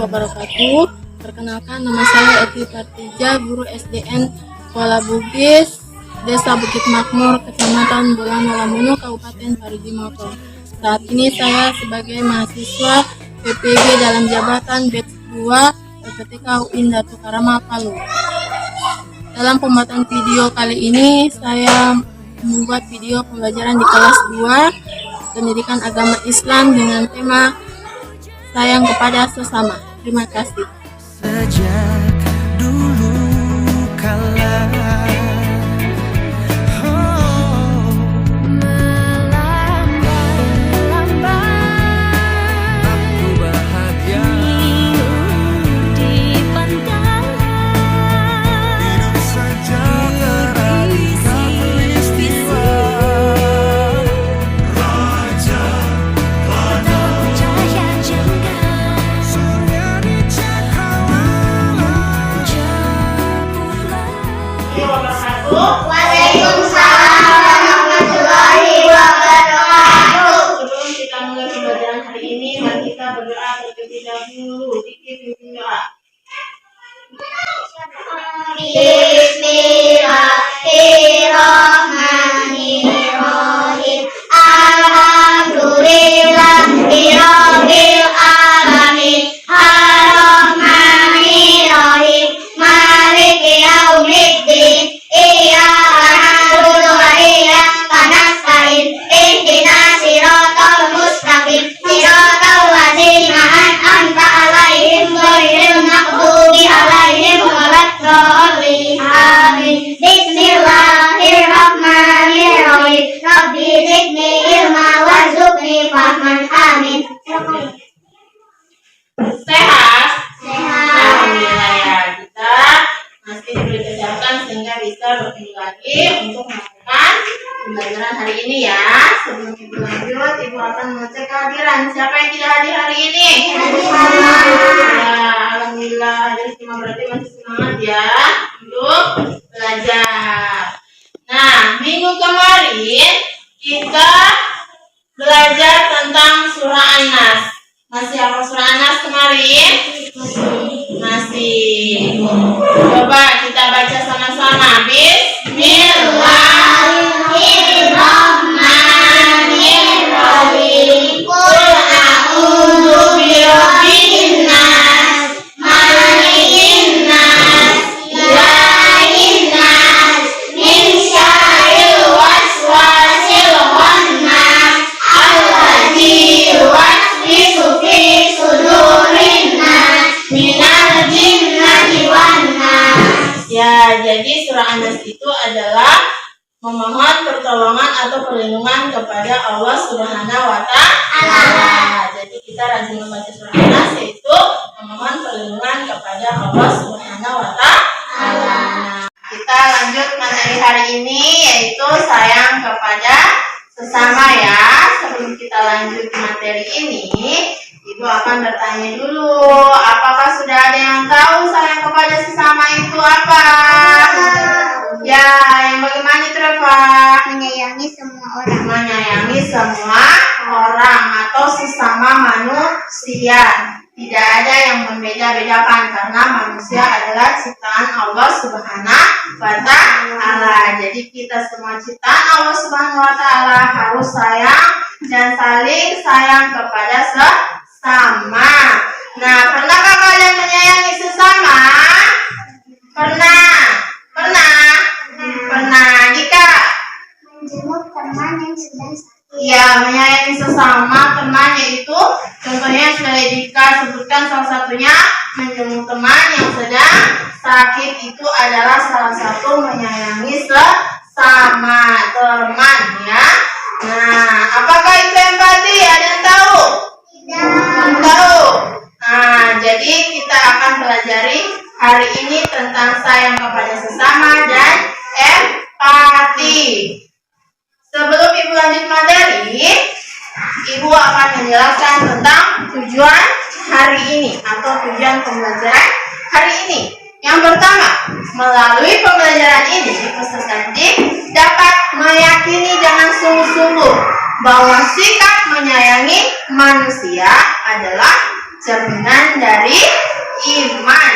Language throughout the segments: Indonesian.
wabarakatuh. Perkenalkan, nama saya Eti Partija, guru SDN Kuala Bugis, Desa Bukit Makmur, Kecamatan Bolang Lamunyu, Kabupaten Parigi Motong. Saat ini saya sebagai mahasiswa PPG dalam jabatan batch 2 LPTK UIN Datu Karama Palu. Dalam pembuatan video kali ini saya membuat video pembelajaran di kelas 2 Pendidikan Agama Islam dengan tema sayang kepada sesama. Terima kasih. Sejak dulu kala Waalaikumsalam warahmatullahi wabarakatuh. Sebelum kita mulai pembelajaran hari ini, mari kita berdoa terlebih dahulu. Pimpin doa. Bismillahirrahmanirrahim. Alhamdulillahirabbil alamin. Arrahmanirrahim. Maliki yaumiddin. Iyyaka na'budu wa iyyaka nasta'in. Ihdinas siratal mustaqim. Siratal ladzina an'amta 'alaihim ghairil maghdubi 'alaihim waladdallin. Amin. Bismillahirrahmanirrahim. Rabbi zidni ilma warzuqni fahman. Amin. Sehat? Sehat. Alhamdulillah ya. Kita masih diberi kesehatan sehingga bisa bertemu lagi untuk melakukan pembelajaran hari ini ya. Sebelum ibu lanjut, ibu akan mengecek kehadiran. Siapa yang tidak hadir hari ini? Ya, alhamdulillah. Jadi semua berarti masih semangat ya untuk belajar. Nah, minggu kemarin kita belajar tentang surah An-Nas. Masih apa surah An-Nas kemarin? Masih. Coba kita baca sama-sama. Bismillahirrahmanirrahim. Qul a'udzu birabbin nas, malikin nas, ilahin nas, min syarril waswasil khannas, alladzi yuwaswisu fi sudurin nas, minal jinnati wan nas. Ya, jadi surah An-Nas itu adalah memohon pertolongan atau perlindungan kepada Allah Subhanahu wa Ta'ala. Jadi kita rajin membaca surah An-Nas yaitu memohon perlindungan kepada Allah Subhanahu wa Ta'ala. Kita lanjut materi hari ini yaitu sayang kepada sesama ya. Sebelum kita lanjut materi ini, Ibu akan bertanya dulu, apakah sudah ada yang tahu sayang kepada sesama itu apa? Ya, yang bagaimana itu Reva? Menyayangi semua orang. Menyayangi semua orang atau sesama manusia. Tidak ada yang membeda-bedakan karena manusia adalah ciptaan Allah Subhanahu wa Ta'ala. Jadi kita semua ciptaan Allah Subhanahu wa Ta'ala harus sayang dan saling sayang kepada sesama. Nah, pernahkah kalian menyayangi sesama? Pernah. Jika Menjenguk teman yang sedang sakit. ya, menyayangi sesama temannya itu contohnya sudah Dika sebutkan, salah satunya menjenguk teman yang sedang sakit itu adalah salah satu menyayangi sesama teman ya. Nah, apakah itu empati? Ada yang tahu? Tidak tahu. Nah, jadi kita akan pelajari hari ini tentang sayang kepada sesama dan empati. Sebelum Ibu lanjut materi, Ibu akan menjelaskan tentang tujuan hari ini atau tujuan pembelajaran hari ini. Yang pertama, melalui pembelajaran ini, peserta didik dapat meyakini dengan sungguh-sungguh bahwa sikap menyayangi manusia adalah cerminan dari iman.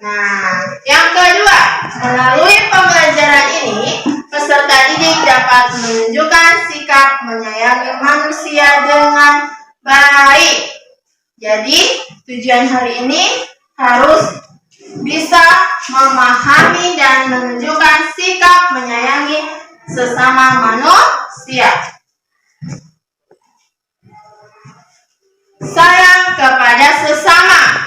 Nah, yang kedua, melalui pembelajaran ini, peserta didik dapat menunjukkan sikap menyayangi manusia dengan baik. Jadi, tujuan hari ini harus bisa memahami dan menunjukkan sikap menyayangi sesama manusia. Sayang kepada sesama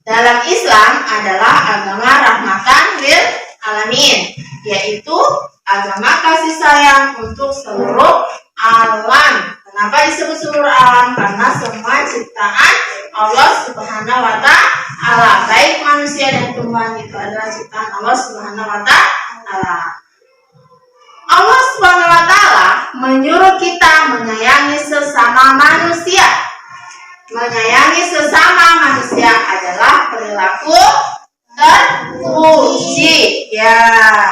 dalam Islam adalah agama rahmatan lil alamin, yaitu agama kasih sayang untuk seluruh alam. Kenapa disebut seluruh alam? Karena semua ciptaan Allah Subhanahu wa Ta'ala, baik manusia dan tumbuhan itu adalah ciptaan Allah Subhanahu wa Ta'ala. Allah Subhanahu wa Ta'ala menyuruh kita menyayangi sesama manusia. Menyayangi sesama manusia adalah perilaku terpuji. Ya.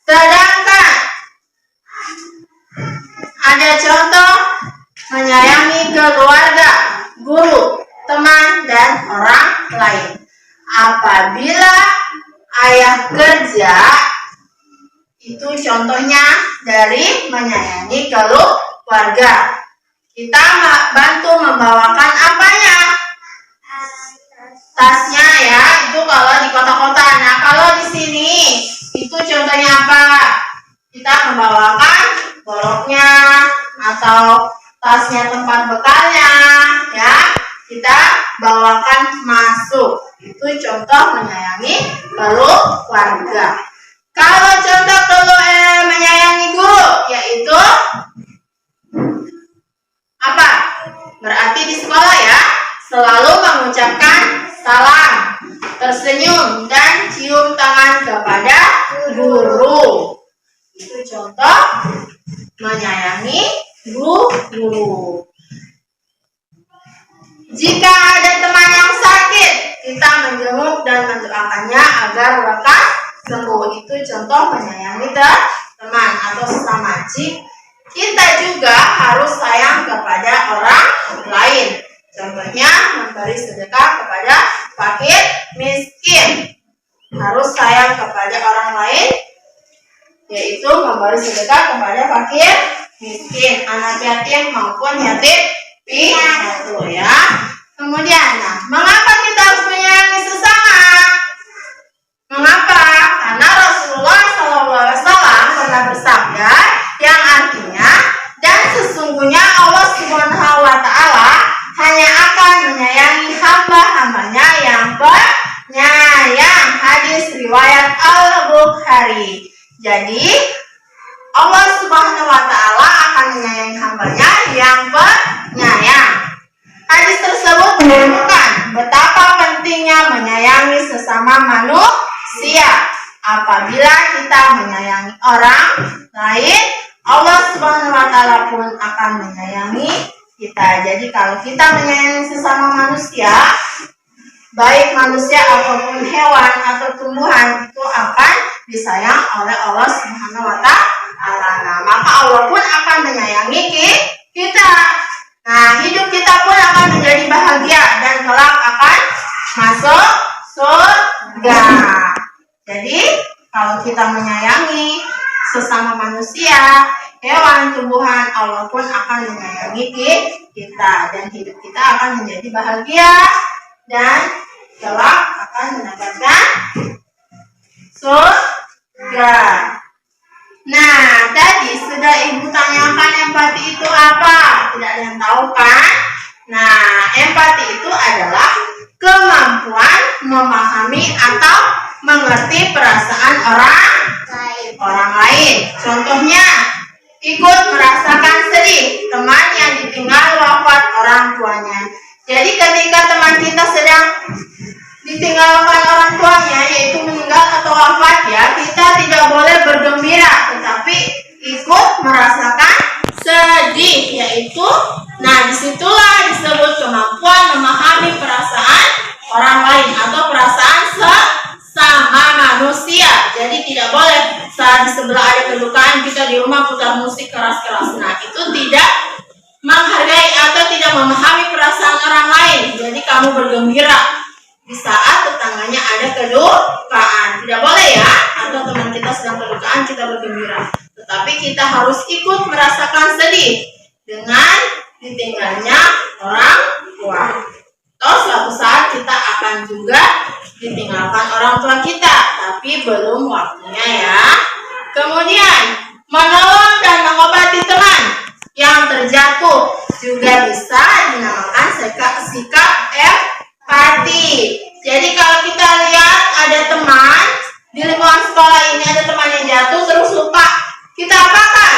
Sedangkan ada contoh menyayangi keluarga, guru, teman, dan orang lain. Apabila ayah kerja, itu contohnya dari menyayangi keluarga. Kita bantu membawakan apanya? Tasnya ya, itu kalau di kota-kota. Nah, kalau di sini, itu contohnya apa? Kita membawakan goloknya atau tasnya tempat bekalnya, ya. Kita bawakan masuk. Itu contoh menyayangi keluarga. Kalau contoh menyayangi guru, yaitu apa? Berarti di sekolah ya, selalu mengucapkan salam, tersenyum, dan cium tangan kepada guru. Itu contoh menyayangi guru. Jika ada teman yang sakit, kita menjenguk dan mendoakannya agar lekas sembuh. Itu contoh menyayangi teman atau sesama. Kita juga harus sayang kepada orang lain. Contohnya memberi sedekah kepada fakir miskin. Harus sayang kepada orang lain, yaitu memberi sedekah kepada fakir miskin, anak yatim maupun yatim piatu ya. Kemudian, mengapa kita harus menyayangi sesama? Mengapa? Karena Rasulullah SAW pernah bersabda yang artinya, dan sesungguhnya Allah Subhanahu wa Ta'ala hanya akan menyayangi hamba-hambanya yang penyayang. Hadis riwayat Al-Bukhari. Jadi Allah Subhanahu wa Ta'ala akan menyayangi hambanya yang penyayang. Hadis tersebut menunjukkan betapa pentingnya menyayangi sesama manusia. Apabila kita menyayangi orang lain, Allah Subhanahu wa Ta'ala pun akan menyayangi kita. Jadi kalau kita menyayangi sesama manusia, baik manusia ataupun hewan atau tumbuhan, itu akan disayang oleh Allah Subhanahu wa Ta'ala. Nah, maka Allah pun akan menyayangi kita. Nah, hidup kita pun akan menjadi bahagia dan kelak akan masuk surga. Jadi, kalau kita menyayangi sesama manusia, hewan, tumbuhan, Allah pun akan menyayangi kita dan hidup kita akan menjadi bahagia dan kelak akan mendapatkan surga. Nah, tadi sudah Ibu tanyakan empati itu apa? Tidak ada yang tahu kan? Nah, empati itu adalah kemampuan memahami atau mengerti perasaan orang lain. Contohnya, ikut merasakan sedih teman yang ditinggal wafat orang tuanya. Jadi ketika teman kita sedang ditinggalkan orang tuanya, yaitu meninggal atau wafat ya, kita tidak boleh bergembira, tetapi ikut merasakan sedih, yaitu disitulah disebut kemampuan memahami perasaan orang lain atau perasaan sesama manusia. Jadi tidak boleh saat di sebelah ada kedukaan kita di rumah putar musik keras-keras. Nah, itu tidak menghargai atau tidak memahami perasaan orang lain. Jadi kamu bergembira di saat tetangganya ada kedukaan. Tidak boleh ya, atau teman kita sedang kedukaan kita bergembira. Tetapi kita harus ikut merasakan sedih dengan ditinggalnya orang tua. Atau suatu saat kita akan juga ditinggalkan orang tua kita, tapi belum waktunya ya. Kemudian menolong dan mengobati teman yang terjatuh juga bisa dinamakan sikap empati. Jadi kalau kita lihat ada teman di lingkungan sekolah ini, ada teman yang jatuh terus lupa, kita apakan?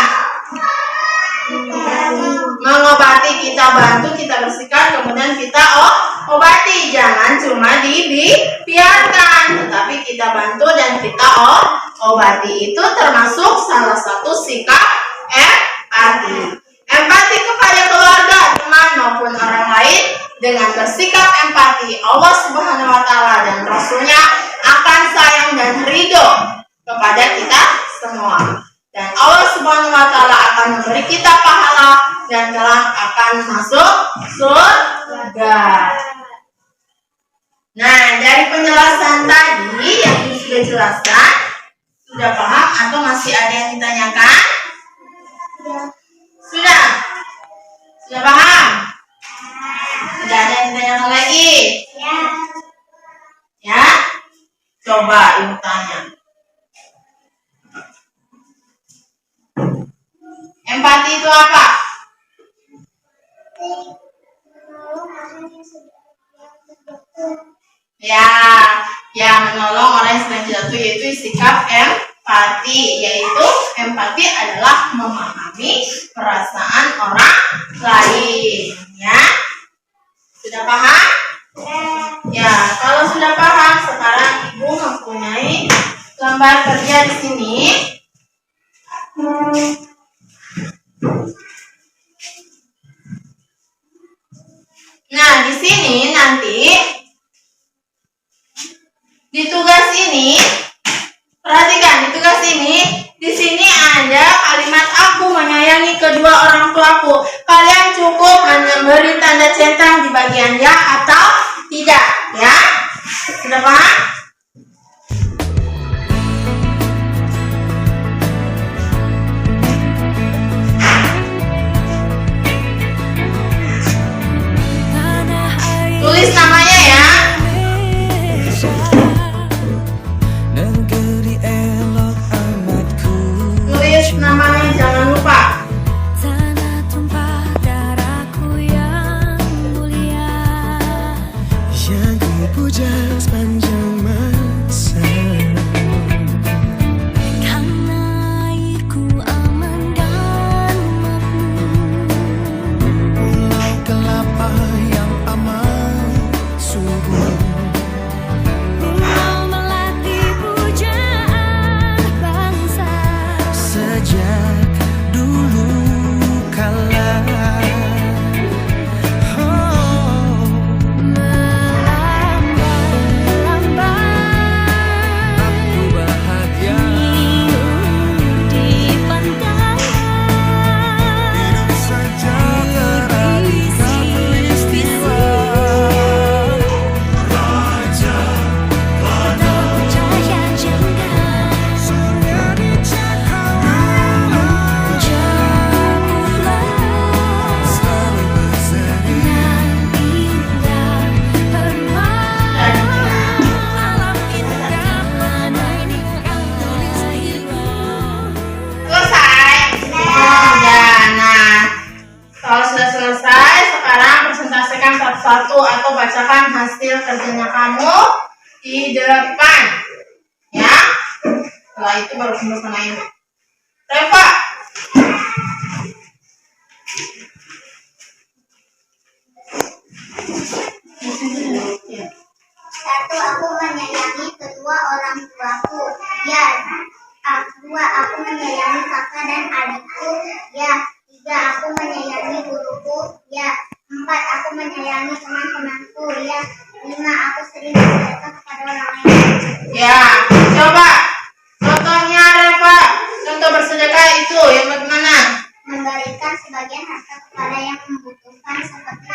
Mengobati, kita bantu, kita bersihkan, kemudian kita obati. Jangan cuma dibiarkan, tetapi kita bantu dan kita obati. Itu termasuk salah satu sikap empati. Empati kepada keluarga, teman maupun orang lain. Dengan bersikap empati, Allah Subhanahu wa Ta'ala dan Rasulnya akan sayang dan ridho kepada kita semua. Dan Allah Subhanahu wa Ta'ala akan memberi kita pahala dan kelak akan masuk surga. Nah, dari penjelasan tadi yang sudah jelaskan, sudah paham atau masih ada yang ditanyakan? Sudah? Sudah paham? Tidak ada yang ditanyakan lagi? Ya? Coba ibu tanya. Empati itu apa? Ya, menolong orang yang sedang jatuh, yaitu sikap empati. Yaitu empati adalah memahami perasaan orang lain. Ya, sudah paham? Ya, kalau sudah paham, sekarang ibu mempunyai gambar kerja di sini. Nah, di sini nanti di tugas ini, perhatikan di tugas ini, di sini ada kalimat aku menyayangi kedua orang tuaku. Kalian cukup memberi tanda centang di bagian ya atau tidak, ya? Sudah paham? Tulis namanya ya. Tulis namanya, jangan lupa. Tanah tumpah darahku yang mulia, yang kupuja sepanjang masa. Karena airku aman dan makmur, pulau kelapa yang aman subur, pulau melati pujaan bangsa. Sejak dulu kala, aku bahagia di pantai, hidup saja ketika peristiwa. Raja pada percaya jangka, surga di cakrawala, jauhlah selalu berseri dan indah permata, alam indah mana ini lahirku. Selesai? Ya, nah, kalau sudah selesai, sekarang presentasikan satu-satu atau bacakan hasil kerjanya kamu di depan. Ya, setelah itu baru kumpul sama ibu. Reva. Ya. 1. Aku menyayangi kedua orang tuaku. Ya. 2. Aku menyayangi kakak dan adikku. Ya. 3. Aku menyayangi guruku. Ya. 4. Aku menyayangi teman-temanku. Ya. 5. Aku sering bersedekah kepada orang lain. Ya, coba contohnya Reva. Contoh bersedekah itu yang bagaimana? Memberikan sebagian harta kepada yang membutuhkan seperti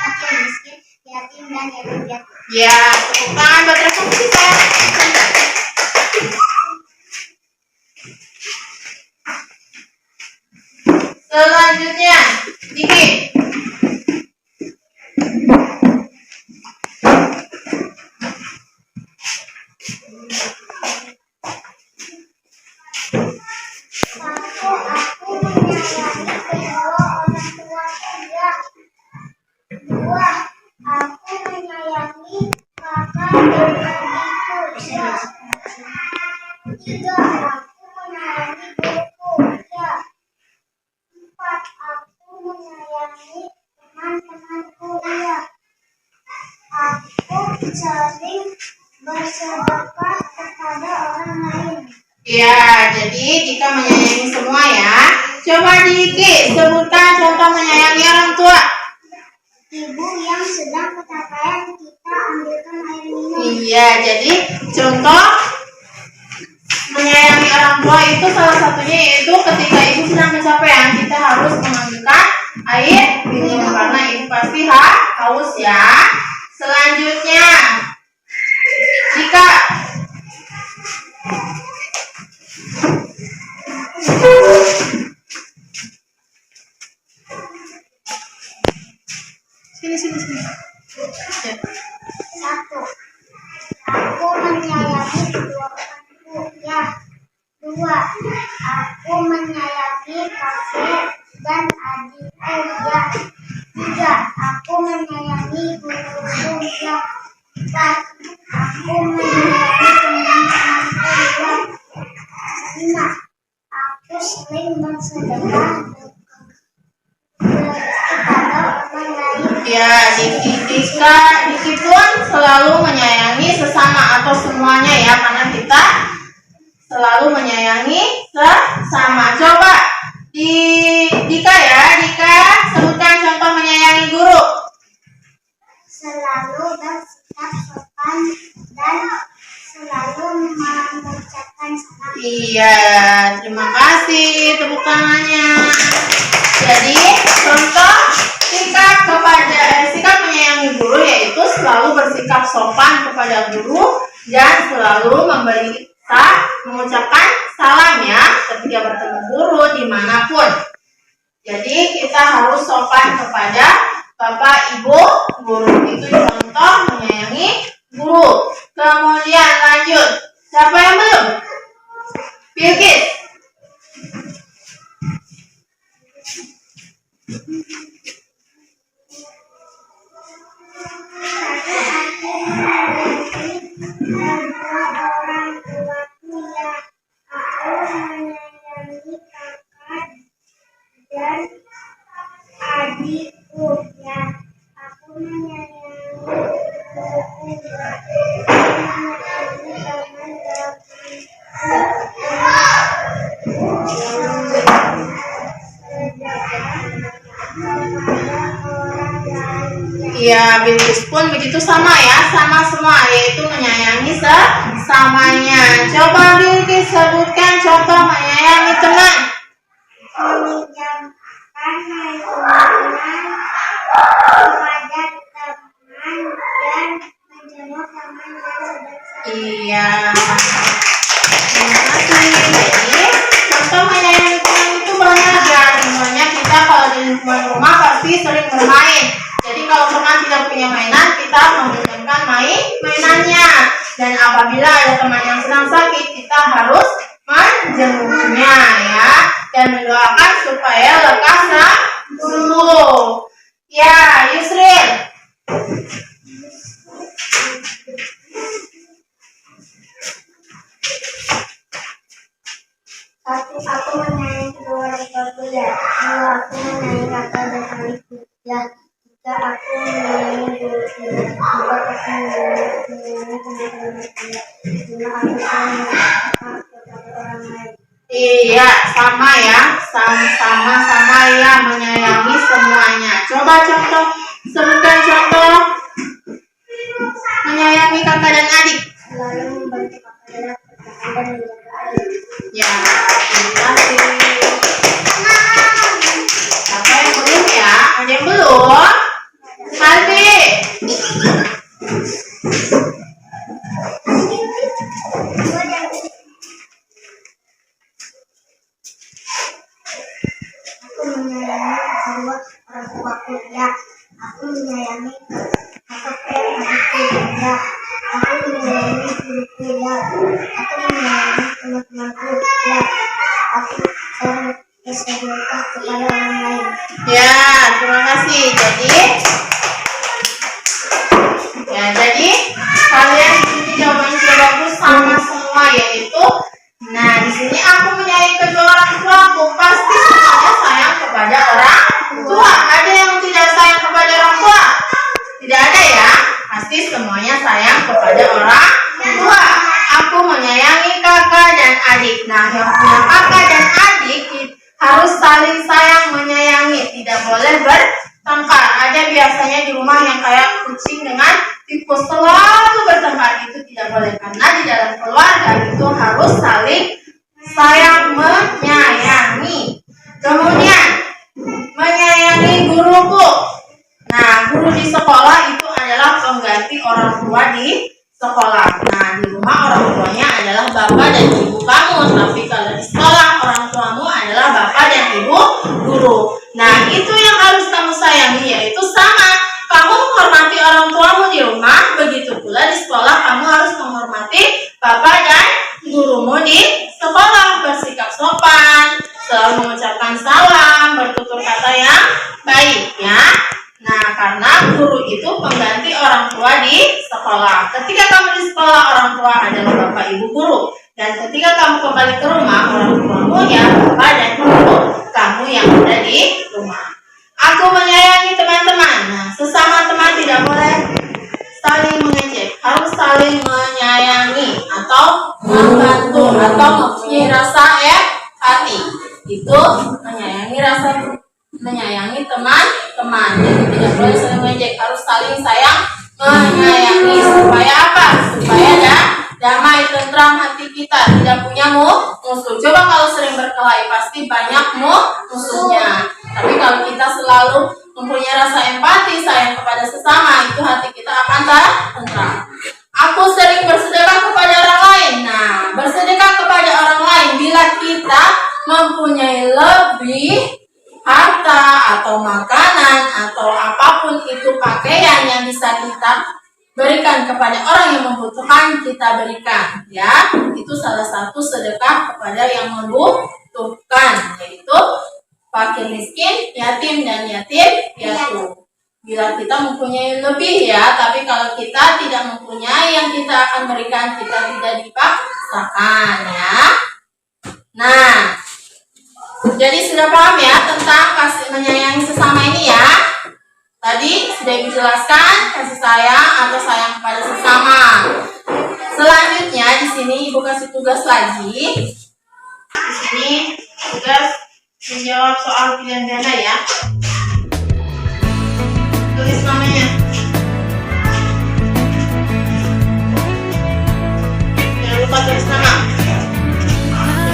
kalian ya Bu ya. Ya, tepuk tangan buat rekan kita. Selanjutnya, Diki. Satu, aku menyayangi kedua orang tuaku ya. Dua, aku menyayangi kakak dan adikku ya. Tiga, aku menyayangi guruku ya. Empat, aku menyayangi teman-temanku ya. Aku sering bersedekah kepada orang lain. Ya, jadi Dika menyayangi semua ya. Coba Diki sebutkan contoh menyayangi orang tua. Ibu yang sedang kecapean, kita ambilkan air minum. Iya, jadi contoh menyayangi orang tua itu salah satunya yaitu ketika ibu sedang kecapean, kita harus mengambilkan air minum karena ibu pasti haus ya. Selanjutnya, Dika. Sini. Ya. Satu, aku menyayangi kedua orangku ya. Dua, aku menyayangi kakek dan adikku ya. Tiga, aku menyayangi guruku ya. Empat, aku menyayangi teman-temanku ya. Lima, aku sering bersedekah kepada orang lain. Ya, Diki pun selalu menyayangi sesama atau semuanya ya, karena kita selalu menyayangi sesama. Coba Dika sebutkan contoh menyayangi guru. Selalu bersikap sopan dan selalu mengucapkan salam. Iya, terima kasih tepuk tangannya. Jadi contoh sikap menyayangi guru yaitu selalu bersikap sopan kepada guru dan selalu mengucapkan salam ya ketika bertemu guru dimanapun. Jadi kita harus sopan kepada bapak ibu guru, itu contoh menyayangi guru. Kemudian lanjut, siapa yang belum? Bilkis. Kedua orang tuaku ya. Aku menyayangi kakak dan adikku ya. Aku menyayangi guruku ya. Aku menyayangi Ya, Bilkis pun begitu sama ya, sama semua, yaitu menyayangi sesamanya. Coba Bilkis sebutkan contoh menyayangi teman. meminjamkan mainan kepada teman dan menjenguk teman yang sedang sakit. Iya. Terima kasih. Jadi, contoh menyayangi teman itu banyak ya. Sebenarnya kita kalau di lingkungan rumah pasti sering bermain. Jadi kalau teman tidak punya mainan, kita meminjamkan mainannya. Dan apabila ada teman yang sedang sakit, kita harus menjenguknya ya. Dan mendoakan supaya lekas sembuh. Ya, Yusril. Satu, aku menyayangi kedua orang tuaku ya. Dua, aku menyayangi kakak dan adikku ya. Tiga, aku menyayangi guruku ya. Empat, aku menyayangi teman-temanku ya. Lima, aku sering bersedekah kepada orang lain. Iya, sama ya. Sama-sama ya menyayangi semuanya. Coba sebutkan contoh menyayangi kakak dan adik. Selalu membantu kakak dalam pekerjaan dan menjaga adik. Ya, terima kasih. Siapa yang belum ya? Ada yang belum? Salvi. menyayangi kakak dan adikku. Ya, aku menyayangi guruku. Ya, aku menyayangi teman-temanku. Ya, aku sering bersedekah kepada orang lain. Ya, terima kasih. Jadi kalian di sini jawabannya sudah bagus sama semua, yaitu nah di sini aku menyayangi kedua orang tuaku. Pasti semuanya sayang kepada orang tua. Ada yang tidak sayang kepada orang tua? Tidak ada ya. Pasti semuanya sayang kepada orang tua. Aku menyayangi kakak dan adik. Nah, yang punya kakak dan adik harus saling sayang menyayangi. Tidak boleh bertengkar. Ada biasanya di rumah yang kayak kucing dengan tikus selalu bertengkar. Itu tidak boleh, karena di dalam keluarga itu harus saling sayang menyayangi. Kemudian menyayangi guruku. Nah, guru di sekolah itu adalah pengganti orang tua di sekolah. Nah, di rumah orang tuanya adalah bapak dan ibu kamu, tapi kalau di sekolah orang tuamu adalah bapak dan ibu guru. Nah, itu yang harus kamu sayangi, yaitu sama. Kamu menghormati orang tuamu di rumah, begitu pula di sekolah kamu harus menghormati bapak dan gurumu di sekolah. Bersikap sopan, selalu mengucapkan salam, bertutur kata yang baik ya. Nah, karena guru itu pengganti orang tua di sekolah. Ketika kamu di sekolah, orang tua adalah bapak ibu guru. Dan ketika kamu kembali ke rumah, orang tuamu ya bapak dan ibu kamu yang ada di rumah. Aku menyayangi teman-teman. Nah, sesama teman tidak boleh saling mengejek, harus saling menyayangi atau membantu atau mempunyai rasa hati. Itu menyayangi teman-teman. Jadi tidak boleh saling mengejek, harus saling sayang menyayangi. Supaya apa? Supaya damai, tentram hati kita, tidak punya musuh. Coba kalau sering berkelahi, pasti banyak musuhnya. Tapi kalau kita selalu mempunyai rasa empati, sayang kepada sesama, itu hati kita akan tentram. Aku sering bersedekah kepada orang lain. Nah, bersedekah kepada orang lain bila kita mempunyai lebih harta atau makanan atau apapun itu, pakaian yang bisa kita berikan kepada orang yang membutuhkan, kita berikan ya. Itu salah satu sedekah kepada yang membutuhkan, yaitu fakir miskin, yatim dan yatim piatu. Bila kita mempunyai lebih ya, tapi kalau kita tidak mempunyai yang kita akan berikan, kita tidak dipaksakan ya. Nah, jadi sudah paham ya tentang kasih menyayangi sesama ini ya. Tadi sudah dijelaskan kasih sayang atau sayang kepada sesama. Selanjutnya di sini Ibu kasih tugas lagi. Di sini tugas menjawab soal pilihan ganda ya. Tulis namanya. Jangan lupa tulis nama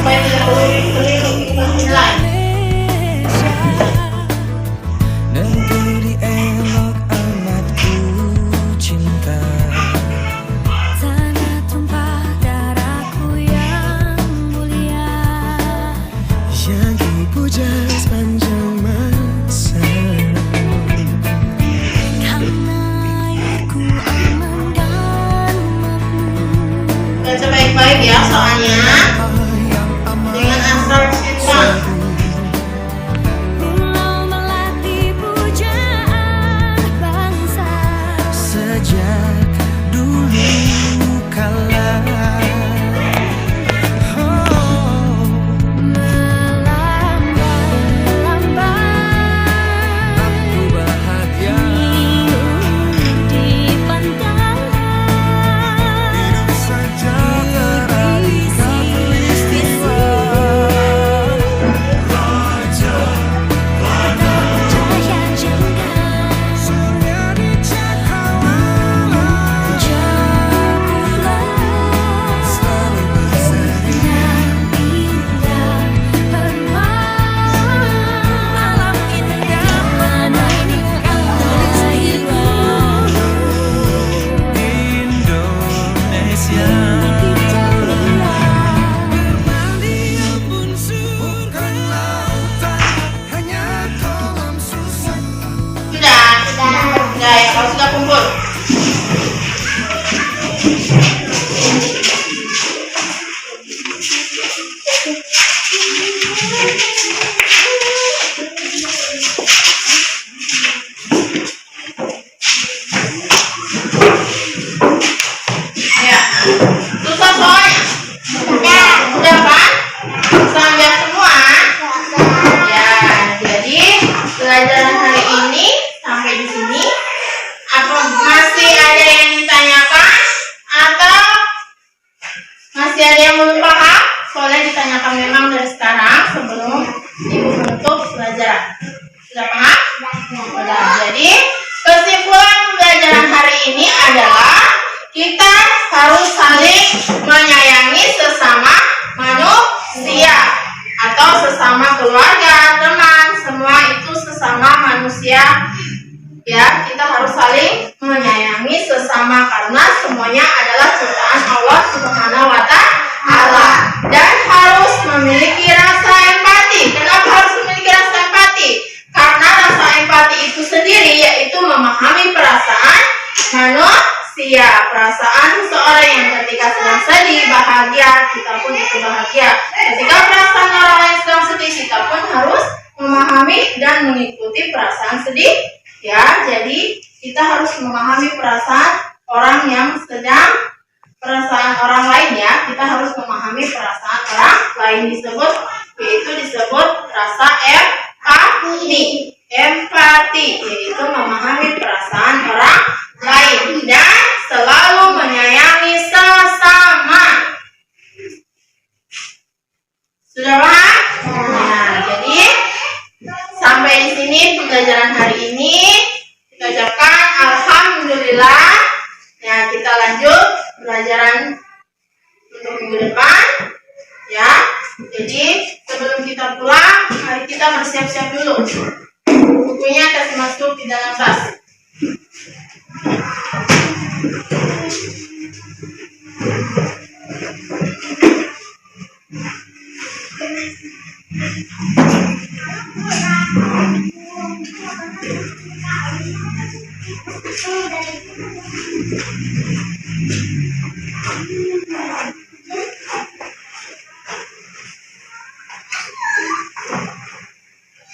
supaya tidak keliru nilai. Negeri elok amat ku cinta, tanah tumpah darahku yang mulia, yang ku puja sepanjang masa. Masih ada yang belum paham? Soalnya ditanyakan memang dari sekarang sebelum ibu menutup pelajaran. Sudah paham? Sudah. Jadi kesimpulan pembelajaran hari ini adalah kita harus saling menyayangi sesama manusia atau sesama keluarga, teman, semua itu sesama manusia. Ya, kita harus saling menyayangi sesama karena semuanya adalah ciptaan Allah Subhanahu wa Ta'ala, dan harus memiliki rasa empati. Kenapa harus memiliki rasa empati? Karena rasa empati itu sendiri yaitu memahami perasaan manusia, perasaan seseorang yang ketika sedang sedih, bahagia, kita pun itu bahagia. Ketika perasaan orang lain sedang sedih, kita pun harus memahami dan mengikuti perasaan sedih. Ya, jadi kita harus memahami perasaan orang yang sedang, perasaan orang lain ya. Kita harus memahami perasaan orang lain yaitu disebut rasa empati. Empati yaitu memahami perasaan orang lain dan selalu menyayangi sesama. Sudah paham? Nah, jadi sampai di sini pembelajaran hari ini. Kita ucapkan alhamdulillah. Ya, kita lanjut pelajaran untuk minggu depan. Ya, jadi sebelum kita pulang, mari kita bersiap-siap dulu. Bukunya kasih masuk di dalam tas.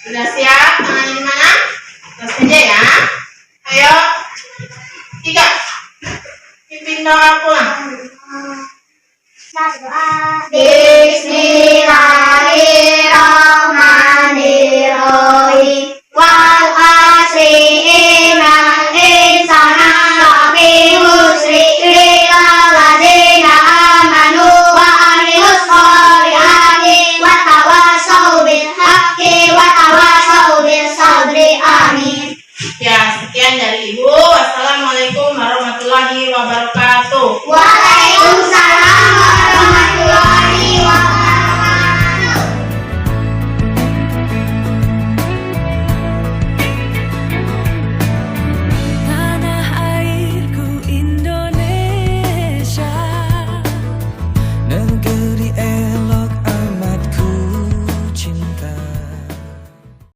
Sudah siap? Tangannya di mana? Tas aja ya. Ayo. 3. Pimpin doa pulang. Bismillahirrahmanirrahim.